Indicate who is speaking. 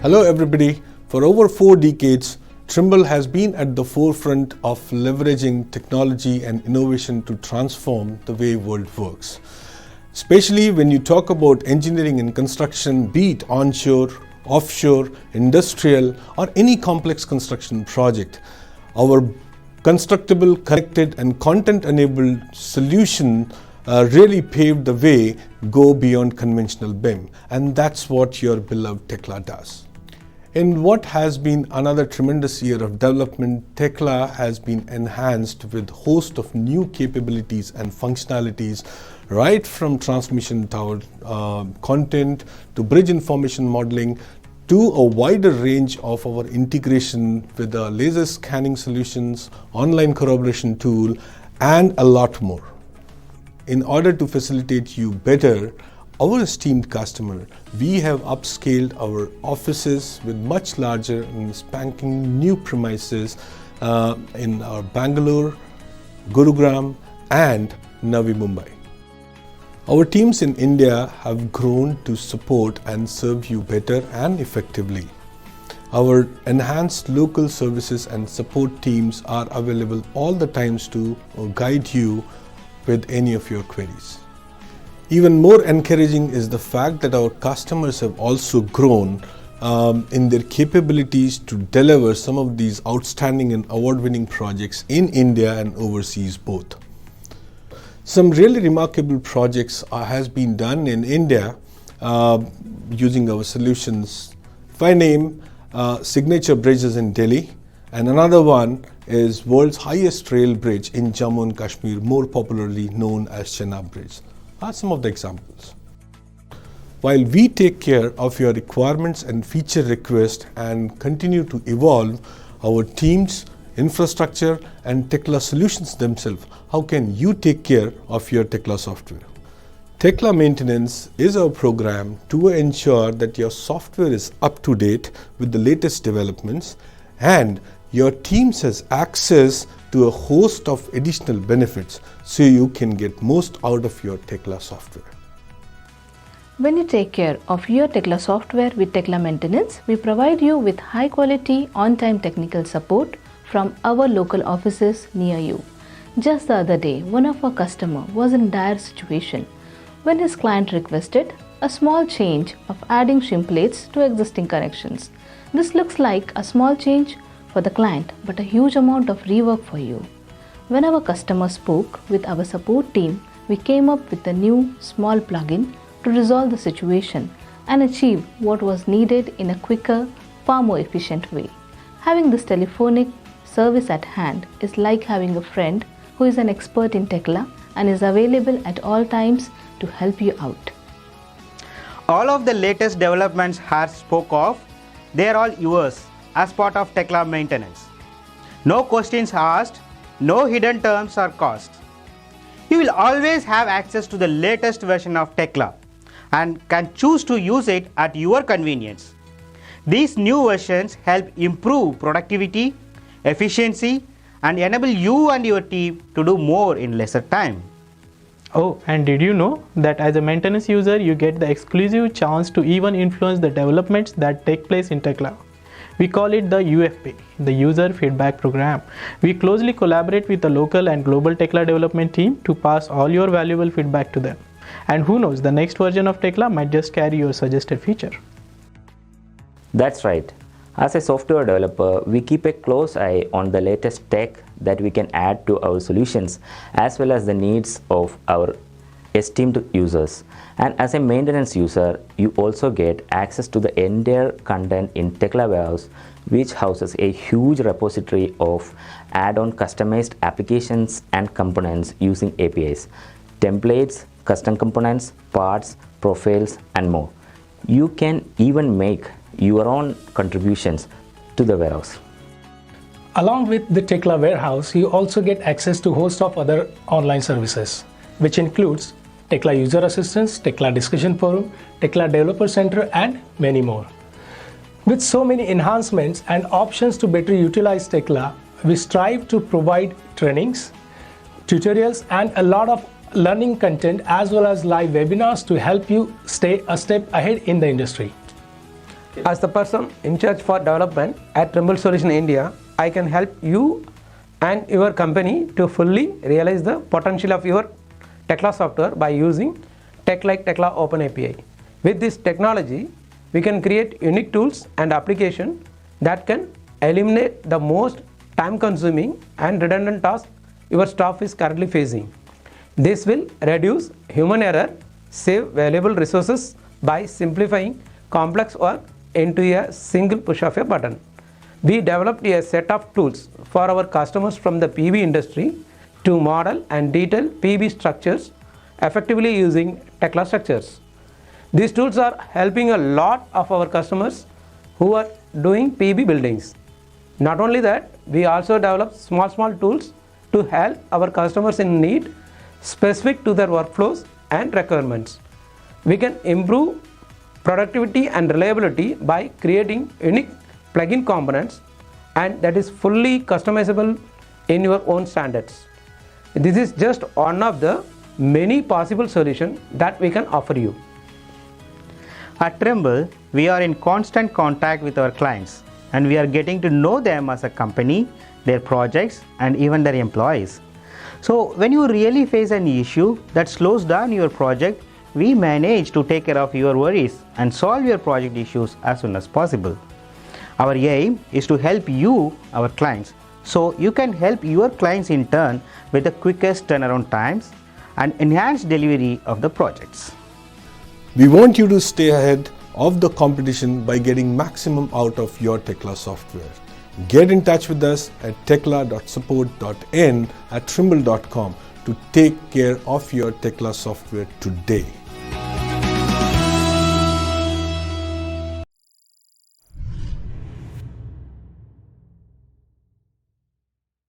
Speaker 1: Hello everybody. For over 4 decades, Trimble has been at the forefront of leveraging technology and innovation to transform the way world works. Especially when you talk about engineering and construction, be it onshore, offshore, industrial, or any complex construction project, our constructible, connected, and content-enabled solution really paved the way, go beyond conventional BIM. And that's what your beloved Tekla does. In what has been another tremendous year of development, Tekla has been enhanced with a host of new capabilities and functionalities, right from transmission tower content to bridge information modeling to a wider range of our integration with the laser scanning solutions, online corroboration tool, and a lot more. In order to facilitate you better, our esteemed customer, we have upscaled our offices with much larger and spanking new premises in our Bangalore, Gurugram, and Navi Mumbai. Our teams in India have grown to support and serve you better and effectively. Our enhanced local services and support teams are available all the times to guide you with any of your queries. Even more encouraging is the fact that our customers have also grown in their capabilities to deliver some of these outstanding and award-winning projects in India and overseas both. Some really remarkable projects has been done in India using our solutions. If I name signature bridges in Delhi, and another one is world's highest rail bridge in Jammu and Kashmir, more popularly known as Chenab Bridge. Are some of the examples. While we take care of your requirements and feature requests and continue to evolve our teams, infrastructure, and Tekla solutions themselves, how can you take care of your Tekla software? Tekla Maintenance is our program to ensure that your software is up to date with the latest developments and your teams has access to a host of additional benefits so you can get most out of your Tekla software.
Speaker 2: When you take care of your Tekla software with Tekla Maintenance, we provide you with high quality, on-time technical support from our local offices near you. Just the other day, one of our customers was in a dire situation when his client requested a small change of adding shim plates to existing connections. This looks like a small change for the client, but a huge amount of rework for you. When our customer spoke with our support team, we came up with a new small plugin to resolve the situation and achieve what was needed in a quicker, far more efficient way. Having this telephonic service at hand is like having a friend who is an expert in Tekla and is available at all times to help you out.
Speaker 3: All of the latest developments Harsh spoke of, they are all yours as part of Tekla Maintenance. No questions asked, no hidden terms or costs. You will always have access to the latest version of Tekla and can choose to use it at your convenience. These new versions help improve productivity, efficiency, and enable you and your team to do more in lesser time.
Speaker 4: Oh, and did you know that as a maintenance user, you get the exclusive chance to even influence the developments that take place in Tekla? We call it the UFP, the User Feedback Program. We closely collaborate with the local and global Tekla development team to pass all your valuable feedback to them. And who knows, the next version of Tekla might just carry your suggested feature.
Speaker 5: That's right. As a software developer, we keep a close eye on the latest tech that we can add to our solutions as well as the needs of our esteemed users. And as a maintenance user, you also get access to the entire content in Tekla Warehouse, which houses a huge repository of add-on customized applications and components using APIs, templates, custom components, parts, profiles, and more. You can even make your own contributions to the warehouse.
Speaker 6: Along with the Tekla Warehouse, you also get access to a host of other online services, which includes Tekla User Assistance, Tekla Discussion Forum, Tekla Developer Center, and many more. With so many enhancements and options to better utilize Tekla, we strive to provide trainings, tutorials, and a lot of learning content as well as live webinars to help you stay a step ahead in the industry.
Speaker 7: As the person in charge for development at Trimble Solution India, I can help you and your company to fully realize the potential of your Tekla software by using Tech like Tekla Open API. With this technology, we can create unique tools and applications that can eliminate the most time-consuming and redundant tasks your staff is currently facing. This will reduce human error, save valuable resources by simplifying complex work into a single push of a button. We developed a set of tools for our customers from the PV industry to model and detail PV structures effectively using Tekla structures. These tools are helping a lot of our customers who are doing PV buildings. Not only that, we also develop small tools to help our customers in need specific to their workflows and requirements. We can improve productivity and reliability by creating unique plugin components, and that is fully customizable in your own standards. This is just one of the many possible solutions that we can offer you.
Speaker 3: At Trimble, we are in constant contact with our clients and we are getting to know them as a company, their projects and even their employees. So when you really face an issue that slows down your project, we manage to take care of your worries and solve your project issues as soon as possible. Our aim is to help you, our clients, so you can help your clients in turn with the quickest turnaround times and enhanced delivery of the projects.
Speaker 1: We want you to stay ahead of the competition by getting maximum out of your Tekla software. Get in touch with us at tekla.support.n@trimble.com to take care of your Tekla software today.